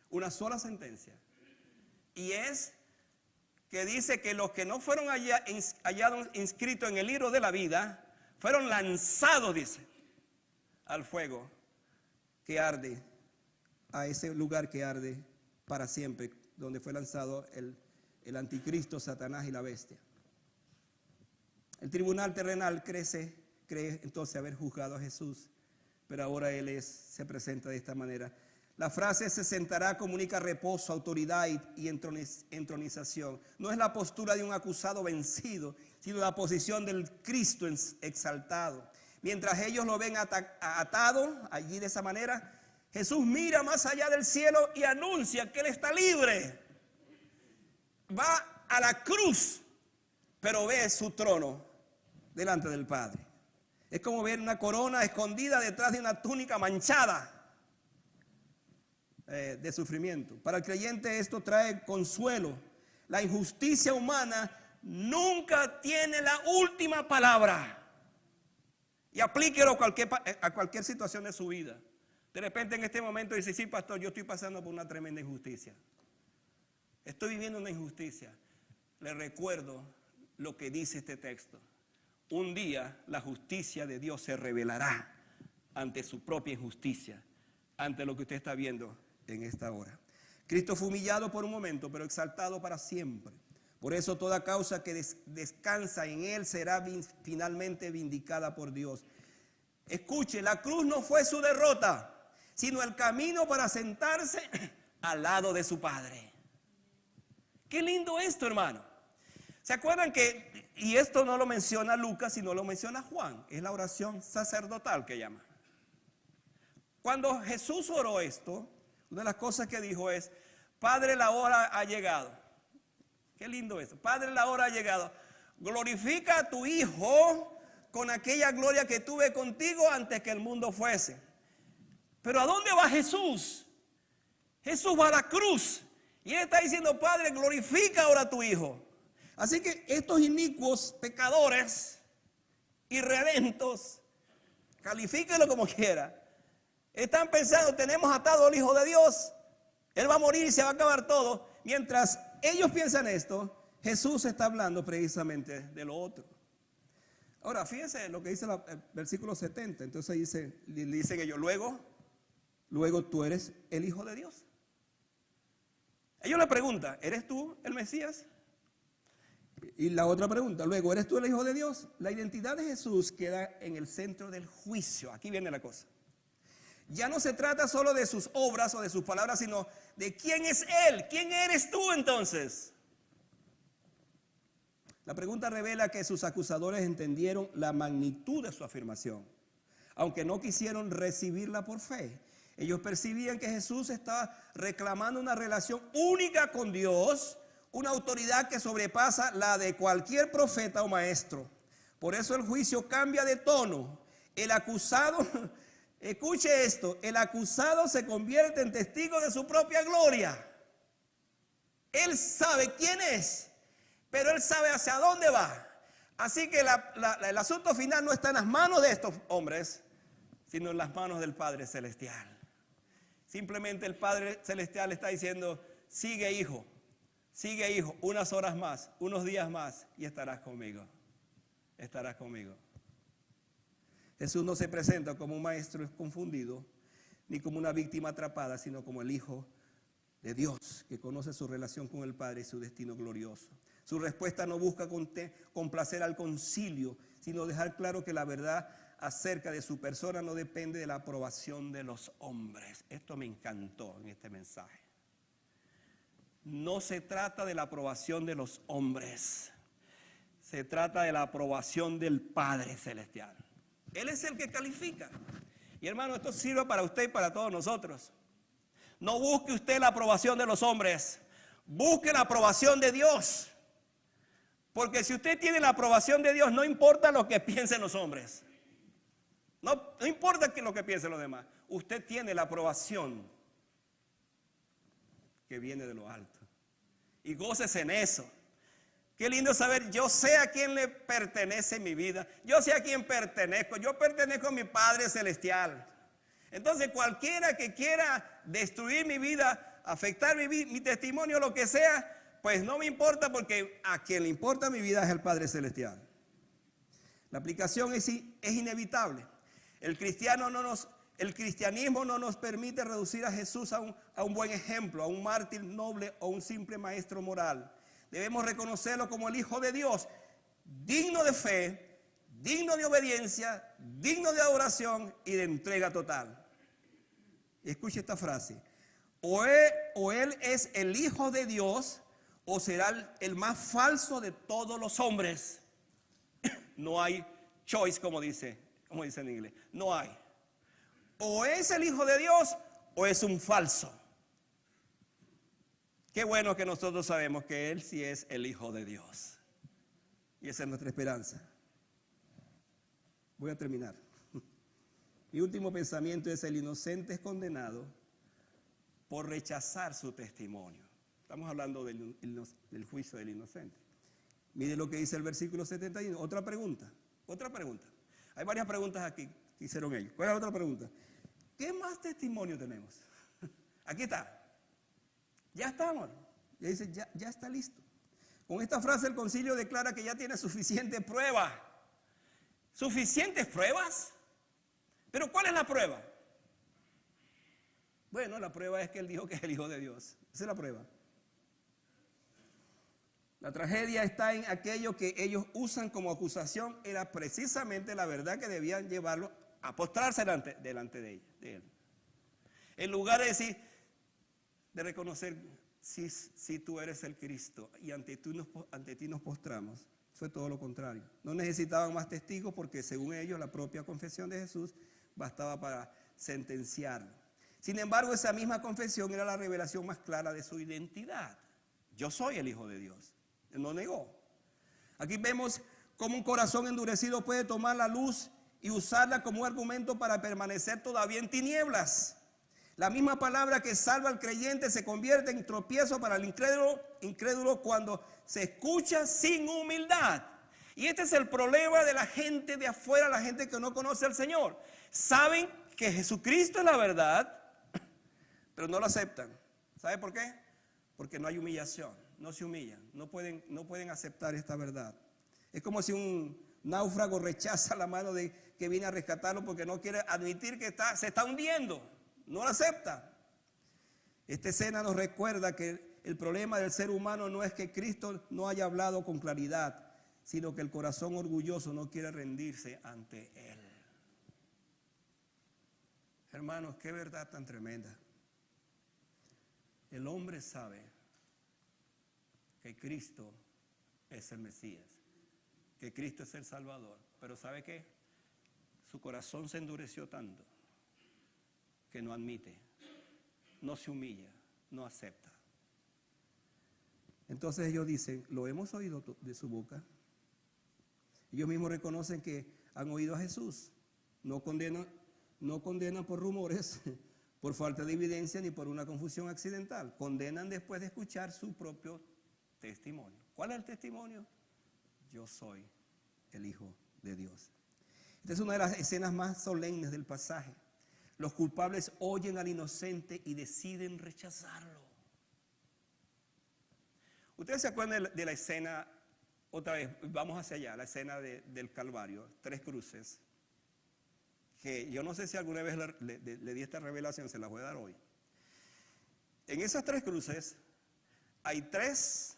Speaker 1: Una sola sentencia. Y es que dice que los que no fueron hallados inscritos en el libro de la vida fueron lanzados, dice, al fuego que arde, a ese lugar que arde para siempre, donde fue lanzado el anticristo, Satanás y la bestia. El tribunal terrenal cree entonces haber juzgado a Jesús, pero ahora Él se presenta de esta manera. La frase se sentará comunica reposo, autoridad y entronización. No es la postura de un acusado vencido, sino la posición del Cristo exaltado. Mientras ellos lo ven atado allí de esa manera, Jesús mira más allá del cielo y anuncia que Él está libre. Va a la cruz, pero ve su trono delante del Padre. Es como ver una corona escondida detrás de una túnica manchada de sufrimiento. Para el creyente esto trae consuelo. La injusticia humana nunca tiene la última palabra. Y aplíquelo a cualquier situación de su vida. De repente en este momento dice, sí, pastor, yo estoy pasando por una tremenda injusticia. Estoy viviendo una injusticia. Le recuerdo lo que dice este texto. Un día la justicia de Dios se revelará ante su propia injusticia, ante lo que usted está viendo en esta hora. Cristo fue humillado por un momento, pero exaltado para siempre. Por eso toda causa que descansa en Él será finalmente vindicada por Dios. Escuche, la cruz no fue su derrota, sino el camino para sentarse al lado de su Padre. Qué lindo esto, hermano. ¿Se acuerdan que, y esto no lo menciona Lucas, sino lo menciona Juan, es la oración sacerdotal que llama? Cuando Jesús oró esto, una de las cosas que dijo es, Padre, la hora ha llegado. Qué lindo esto. Padre, la hora ha llegado. Glorifica a tu Hijo con aquella gloria que tuve contigo antes que el mundo fuese. Pero ¿a dónde va Jesús? Jesús va a la cruz. Y Él está diciendo, Padre, glorifica ahora a tu Hijo. Así que estos inicuos pecadores, irredentos, califíquenlo como quiera, están pensando, tenemos atado al Hijo de Dios, Él va a morir y se va a acabar todo. Mientras ellos piensan esto, Jesús está hablando precisamente de lo otro. Ahora, fíjense lo que dice el versículo 70. Entonces dicen ellos, luego tú eres el Hijo de Dios. Ellos le preguntan, ¿eres tú el Mesías? Y la otra pregunta, luego, ¿eres tú el Hijo de Dios? La identidad de Jesús queda en el centro del juicio. Aquí viene la cosa. Ya no se trata solo de sus obras o de sus palabras, sino de quién es Él. ¿Quién eres tú entonces? La pregunta revela que sus acusadores entendieron la magnitud de su afirmación, aunque no quisieron recibirla por fe. Ellos percibían que Jesús estaba reclamando una relación única con Dios, una autoridad que sobrepasa la de cualquier profeta o maestro. Por eso el juicio cambia de tono. El acusado, escuche esto, el acusado se convierte en testigo de su propia gloria. Él sabe quién es, pero él sabe hacia dónde va. Así que el asunto final no está en las manos de estos hombres, sino en las manos del Padre Celestial. Simplemente el Padre Celestial está diciendo, sigue hijo, unas horas más, unos días más y estarás conmigo. Estarás conmigo. Jesús no se presenta como un maestro confundido, ni como una víctima atrapada, sino como el Hijo de Dios, que conoce su relación con el Padre y su destino glorioso. Su respuesta no busca complacer al concilio, sino dejar claro que la verdad acerca de su persona no depende de la aprobación de los hombres. Esto me encantó en este mensaje. No se trata de la aprobación de los hombres, se trata de la aprobación del Padre Celestial. Él es el que califica. Y hermano, esto sirve para usted y para todos nosotros. No busque usted la aprobación de los hombres, busque la aprobación de Dios. Porque si usted tiene la aprobación de Dios, no importa lo que piensen los hombres. No importa lo que piensen los demás. Usted tiene la aprobación que viene de lo alto. Y gócese en eso. Qué lindo saber, yo sé a quién le pertenece mi vida. Yo sé a quién pertenezco. Yo pertenezco a mi Padre Celestial. Entonces cualquiera que quiera destruir mi vida, afectar mi testimonio, lo que sea, pues no me importa, porque a quien le importa mi vida es el Padre Celestial. La aplicación es inevitable. El cristianismo no nos permite reducir a Jesús a un buen ejemplo, a un mártir noble o un simple maestro moral. Debemos reconocerlo como el Hijo de Dios, digno de fe, digno de obediencia, digno de adoración y de entrega total. Escuche esta frase. O él es el Hijo de Dios, o será el más falso de todos los hombres. No hay choice, como dice en inglés. No hay. O es el Hijo de Dios o es un falso. Qué bueno que nosotros sabemos que Él sí es el Hijo de Dios. Y esa es nuestra esperanza. Voy a terminar. Mi último pensamiento es: el inocente es condenado por rechazar su testimonio. Estamos hablando del juicio del inocente. Mire lo que dice el versículo 71. Otra pregunta. Hay varias preguntas aquí que hicieron ellos. ¿Cuál es la otra pregunta? ¿Qué más testimonio tenemos? Aquí está. Ya estamos. Ya dice, ya está listo. Con esta frase el concilio declara que ya tiene suficiente prueba. ¿Suficientes pruebas? ¿Pero cuál es la prueba? Bueno, la prueba es que él dijo que es el Hijo de Dios. Esa es la prueba. La tragedia está en aquello que ellos usan como acusación. Era precisamente la verdad que debían llevarlo a postrarse delante de él. En lugar de reconocer si tú eres el Cristo y ante ti nos postramos, fue todo lo contrario. No necesitaban más testigos porque, según ellos, la propia confesión de Jesús bastaba para sentenciarlo. Sin embargo, esa misma confesión era la revelación más clara de su identidad. Yo soy el Hijo de Dios. Él no negó. Aquí vemos cómo un corazón endurecido puede tomar la luz y usarla como argumento para permanecer todavía en tinieblas. La misma palabra que salva al creyente se convierte en tropiezo para el incrédulo cuando se escucha sin humildad. Y este es el problema de la gente de afuera, la gente que no conoce al Señor. Saben que Jesucristo es la verdad, pero no lo aceptan. ¿Sabe por qué? Porque no hay humillación, no se humillan, no pueden aceptar esta verdad. Es como si un náufrago rechaza la mano de que viene a rescatarlo porque no quiere admitir que se está hundiendo, no lo acepta. Esta escena nos recuerda que el problema del ser humano no es que Cristo no haya hablado con claridad, sino que el corazón orgulloso no quiere rendirse ante Él. Hermanos, qué verdad tan tremenda. El hombre sabe que Cristo es el Mesías, que Cristo es el Salvador, pero ¿sabe qué? Su corazón se endureció tanto que no admite, no se humilla, no acepta. Entonces ellos dicen, lo hemos oído de su boca. Ellos mismos reconocen que han oído a Jesús. No condenan por rumores, por falta de evidencia ni por una confusión accidental. Condenan después de escuchar su propio testimonio. ¿Cuál es el testimonio? Yo soy el Hijo de Dios. Esta es una de las escenas más solemnes del pasaje. Los culpables oyen al inocente y deciden rechazarlo. Ustedes se acuerdan de la escena, otra vez, vamos hacia allá, la escena del Calvario, 3 cruces, que yo no sé si alguna vez le di esta revelación, se la voy a dar hoy. En esas 3 cruces hay 3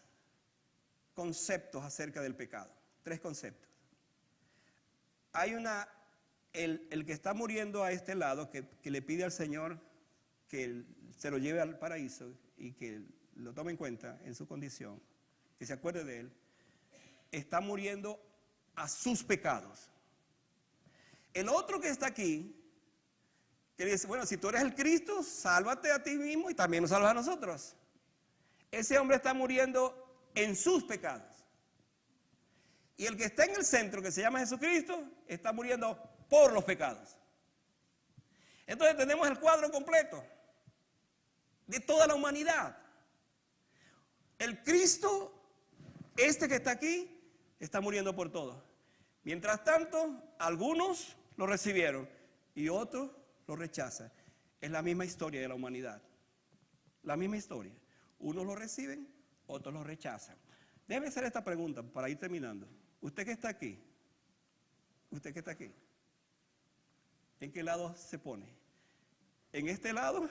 Speaker 1: conceptos acerca del pecado, 3 conceptos. Hay el que está muriendo a este lado, que le pide al Señor que se lo lleve al paraíso y que lo tome en cuenta en su condición, que se acuerde de él, está muriendo a sus pecados. El otro que está aquí, que dice, bueno, si tú eres el Cristo, sálvate a ti mismo y también nos salvas a nosotros. Ese hombre está muriendo en sus pecados. Y el que está en el centro, que se llama Jesucristo, está muriendo por los pecados. Entonces tenemos el cuadro completo de toda la humanidad. El Cristo, este que está aquí, está muriendo por todos. Mientras tanto, algunos lo recibieron y otros lo rechazan. Es la misma historia de la humanidad. La misma historia. Unos lo reciben, otros lo rechazan. Déjeme hacer esta pregunta para ir terminando. Usted que está aquí, ¿en qué lado se pone? ¿En este lado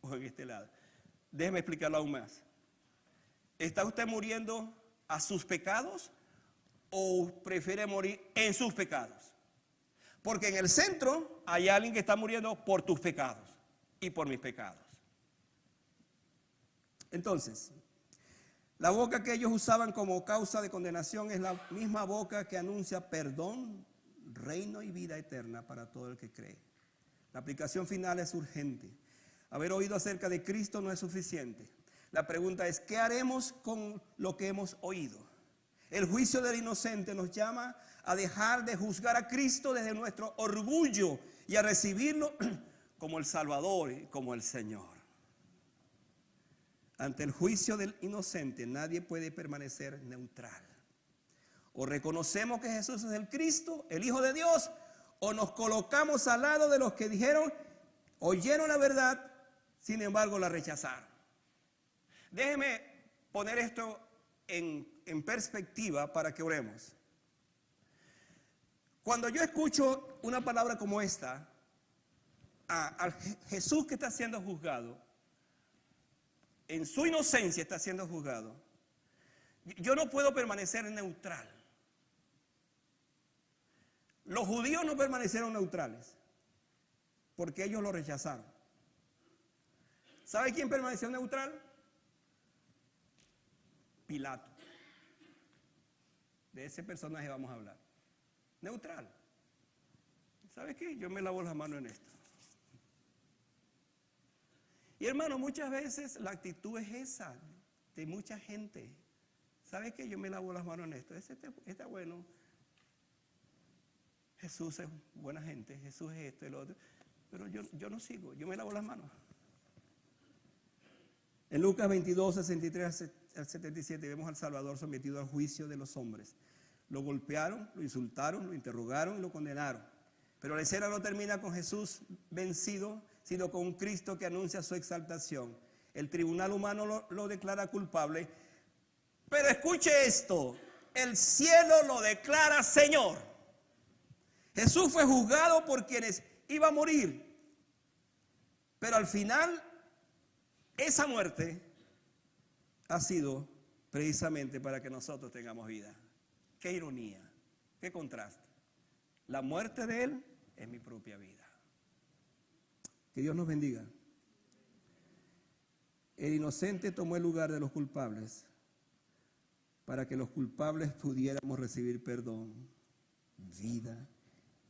Speaker 1: o en este lado? Déjeme explicarlo aún más. ¿Está usted muriendo a sus pecados o prefiere morir en sus pecados? Porque en el centro hay alguien que está muriendo por tus pecados y por mis pecados. Entonces, la boca que ellos usaban como causa de condenación es la misma boca que anuncia perdón, reino y vida eterna para todo el que cree. La aplicación final es urgente. Haber oído acerca de Cristo no es suficiente. La pregunta es, ¿qué haremos con lo que hemos oído? El juicio del inocente nos llama a dejar de juzgar a Cristo desde nuestro orgullo y a recibirlo como el Salvador y como el Señor. Ante el juicio del inocente nadie puede permanecer neutral. O reconocemos que Jesús es el Cristo, el Hijo de Dios, o nos colocamos al lado de los que dijeron, oyeron la verdad, sin embargo la rechazaron. Déjeme poner esto en perspectiva para que oremos. Cuando yo escucho una palabra como esta, a Jesús que está siendo juzgado, en su inocencia está siendo juzgado, yo no puedo permanecer neutral. Los judíos no permanecieron neutrales porque ellos lo rechazaron. ¿Sabe quién permaneció neutral? Pilato. De ese personaje vamos a hablar. Neutral. ¿Sabe qué? Yo me lavo las manos en esto. Y hermano, muchas veces la actitud es esa de mucha gente. ¿Sabe qué? Yo me lavo las manos en esto. Está bueno. Jesús es buena gente, Jesús es esto y lo otro. Pero yo no sigo, yo me lavo las manos. En Lucas 22, 63 al 77 vemos al Salvador sometido al juicio de los hombres. Lo golpearon, lo insultaron, lo interrogaron y lo condenaron. Pero la escena no termina con Jesús vencido, sino con un Cristo que anuncia su exaltación. El tribunal humano lo declara culpable. Pero escuche esto, el cielo lo declara Señor. Jesús fue juzgado por quienes iba a morir. Pero al final, esa muerte ha sido precisamente para que nosotros tengamos vida. Qué ironía, qué contraste. La muerte de Él es mi propia vida. Que Dios nos bendiga. El inocente tomó el lugar de los culpables para que los culpables pudiéramos recibir perdón, vida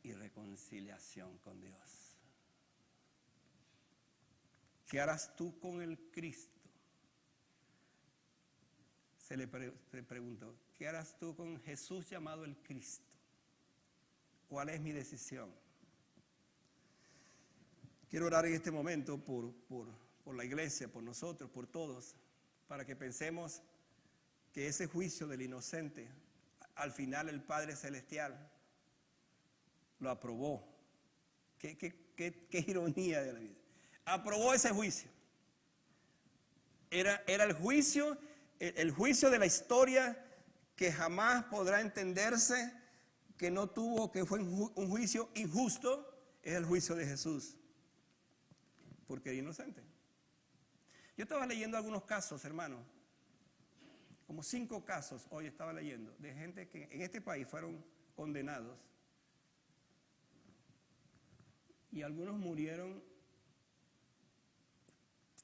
Speaker 1: y reconciliación con Dios. ¿Qué harás tú con el Cristo? Se le preguntó, ¿qué harás tú con Jesús llamado el Cristo? ¿Cuál es mi decisión? Quiero orar en este momento por la iglesia, por nosotros, por todos, para que pensemos que ese juicio del inocente, al final el Padre Celestial lo aprobó. Qué ironía de la vida. Aprobó ese juicio. Era el juicio de la historia que jamás podrá entenderse, que fue un juicio injusto, es el juicio de Jesús, porque era inocente. Yo estaba leyendo algunos casos, hermano, como 5 casos hoy estaba leyendo, de gente que en este país fueron condenados y algunos murieron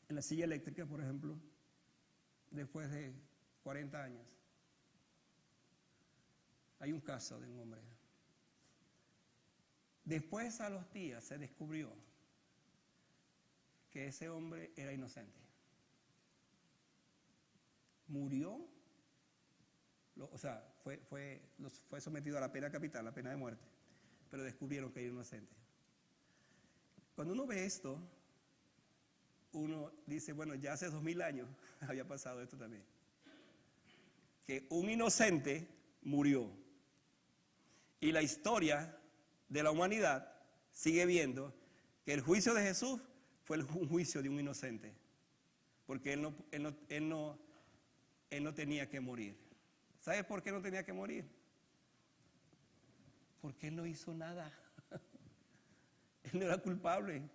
Speaker 1: en la silla eléctrica, por ejemplo, después de 40 años. Hay un caso de un hombre. Después, a los días, se descubrió que ese hombre era inocente. Murió, fue sometido a la pena capital, la pena de muerte, pero descubrieron que era inocente. Cuando uno ve esto, uno dice, bueno, ya hace 2000 años había pasado esto también. Que un inocente murió. Y la historia de la humanidad sigue viendo que el juicio de Jesús fue un juicio de un inocente. Porque él no tenía que morir. ¿Sabe por qué no tenía que morir? Porque él no hizo nada. Él no era culpable.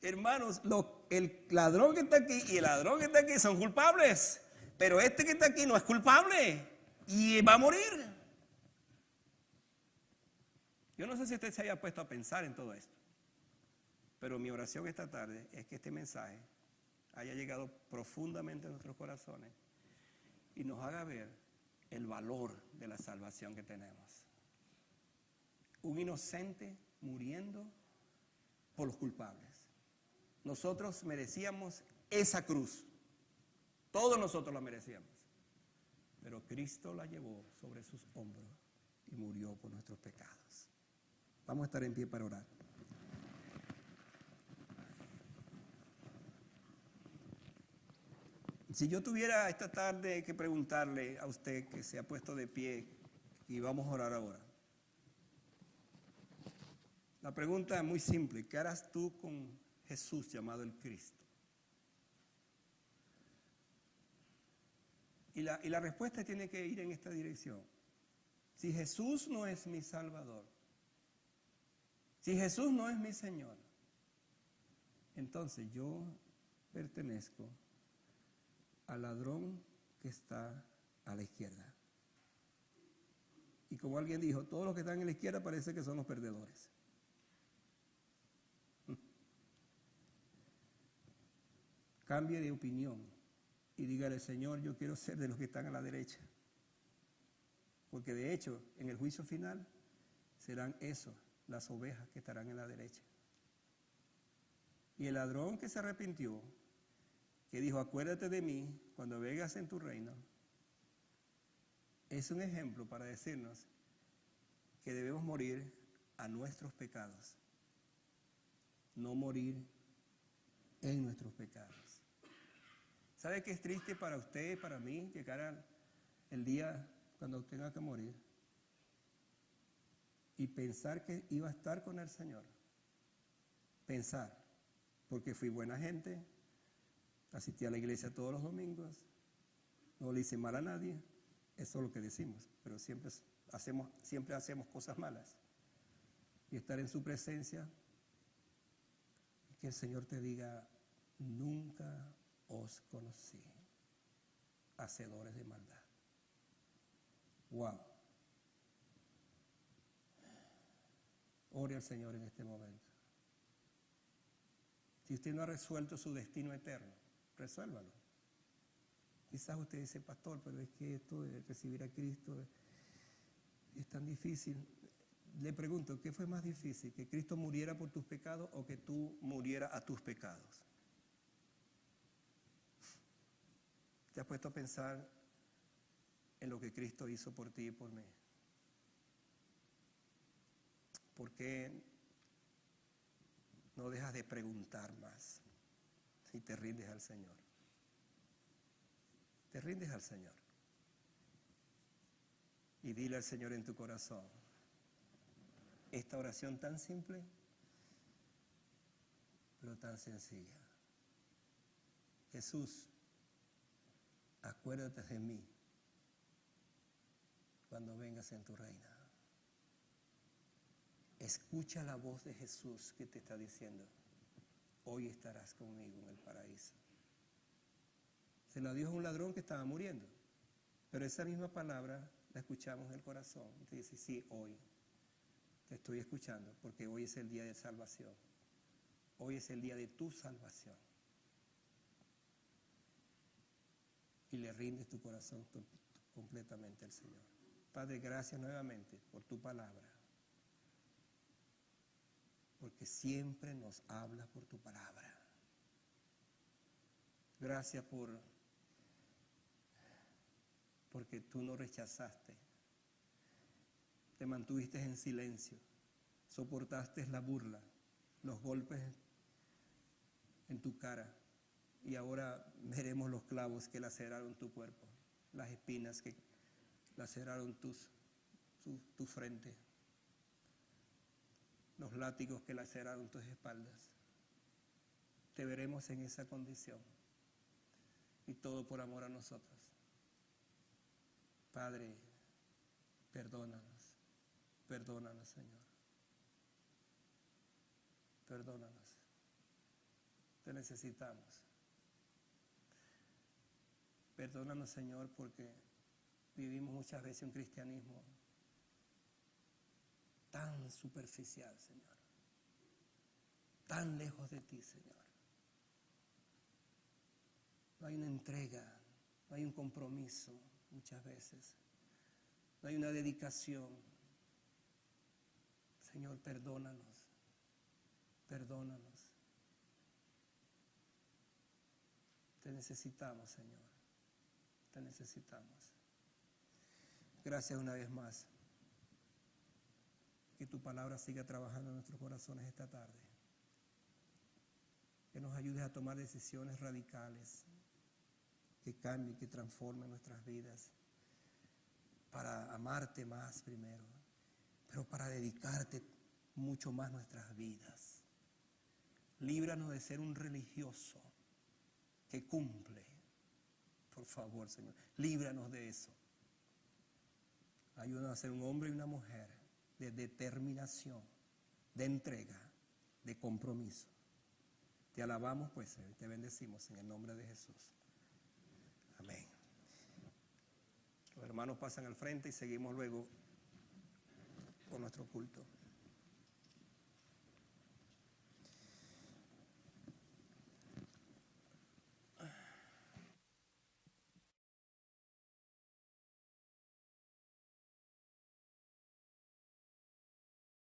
Speaker 1: Hermanos, el ladrón que está aquí y el ladrón que está aquí son culpables. Pero este que está aquí no es culpable y va a morir. Yo no sé si usted se haya puesto a pensar en todo esto, pero mi oración esta tarde es que este mensaje haya llegado profundamente a nuestros corazones y nos haga ver el valor de la salvación que tenemos. Un inocente muriendo por los culpables. Nosotros merecíamos esa cruz. Todos nosotros la merecíamos. Pero Cristo la llevó sobre sus hombros y murió por nuestros pecados. Vamos a estar en pie para orar. Si yo tuviera esta tarde que preguntarle a usted que se ha puesto de pie y vamos a orar ahora. La pregunta es muy simple. ¿Qué harás tú con Jesús llamado el Cristo? Y la respuesta tiene que ir en esta dirección. Si Jesús no es mi Salvador, si Jesús no es mi Señor, entonces yo pertenezco al ladrón que está a la izquierda. Y como alguien dijo, todos los que están en la izquierda parece que son los perdedores. Cambie de opinión y dígale, Señor, yo quiero ser de los que están a la derecha. Porque de hecho, en el juicio final, serán esos, las ovejas que estarán en la derecha. Y el ladrón que se arrepintió, que dijo, acuérdate de mí cuando vengas en tu reino, es un ejemplo para decirnos que debemos morir a nuestros pecados, no morir en nuestros pecados. ¿Sabe qué es triste para usted y para mí llegar el día cuando tenga que morir y pensar que iba a estar con el Señor? Pensar, porque fui buena gente, asistí a la iglesia todos los domingos, no le hice mal a nadie, eso es lo que decimos, pero siempre siempre hacemos cosas malas. Y estar en su presencia y que el Señor te diga, nunca os conocí, hacedores de maldad. Wow. Ore al Señor en este momento. Si usted no ha resuelto su destino eterno, resuélvalo. Quizás usted dice, pastor, pero es que esto de recibir a Cristo es tan difícil. Le pregunto, ¿qué fue más difícil? ¿Que Cristo muriera por tus pecados o que tú murieras a tus pecados? ¿Te has puesto a pensar en lo que Cristo hizo por ti y por mí? ¿Por qué no dejas de preguntar más y te rindes al Señor? Te rindes al Señor. Y dile al Señor en tu corazón, esta oración tan simple, pero tan sencilla. Jesús, acuérdate de mí cuando vengas en tu reino. Escucha la voz de Jesús que te está diciendo, hoy estarás conmigo en el paraíso. Se la dijo a un ladrón que estaba muriendo, pero esa misma palabra la escuchamos en el corazón. Y te dice, sí, hoy te estoy escuchando, porque hoy es el día de salvación. Hoy es el día de tu salvación. Y le rindes tu corazón completamente al Señor. Padre, gracias nuevamente por tu palabra. Porque siempre nos habla por tu palabra. Gracias porque tú no rechazaste. Te mantuviste en silencio. Soportaste la burla, los golpes en tu cara. Y ahora veremos los clavos que laceraron tu cuerpo, las espinas que laceraron tu frente, los látigos que laceraron tus espaldas. Te veremos en esa condición. Y todo por amor a nosotros. Padre, perdónanos. Perdónanos, Señor. Perdónanos. Te necesitamos. Perdónanos, Señor, porque vivimos muchas veces un cristianismo tan superficial, Señor. Tan lejos de ti, Señor. No hay una entrega, no hay un compromiso muchas veces. No hay una dedicación. Señor, perdónanos. Perdónanos. Te necesitamos, Señor. Te necesitamos. Gracias una vez más. Que tu palabra siga trabajando en nuestros corazones esta tarde. Que nos ayudes a tomar decisiones radicales, que cambien, que transformen nuestras vidas, para amarte más primero, pero para dedicarte mucho más nuestras vidas. Líbranos de ser un religioso que cumple. Por favor, Señor, líbranos de eso. Ayúdanos a ser un hombre y una mujer de determinación, de entrega, de compromiso. Te alabamos, pues, y te bendecimos en el nombre de Jesús. Amén. Los hermanos pasan al frente y seguimos luego con nuestro culto.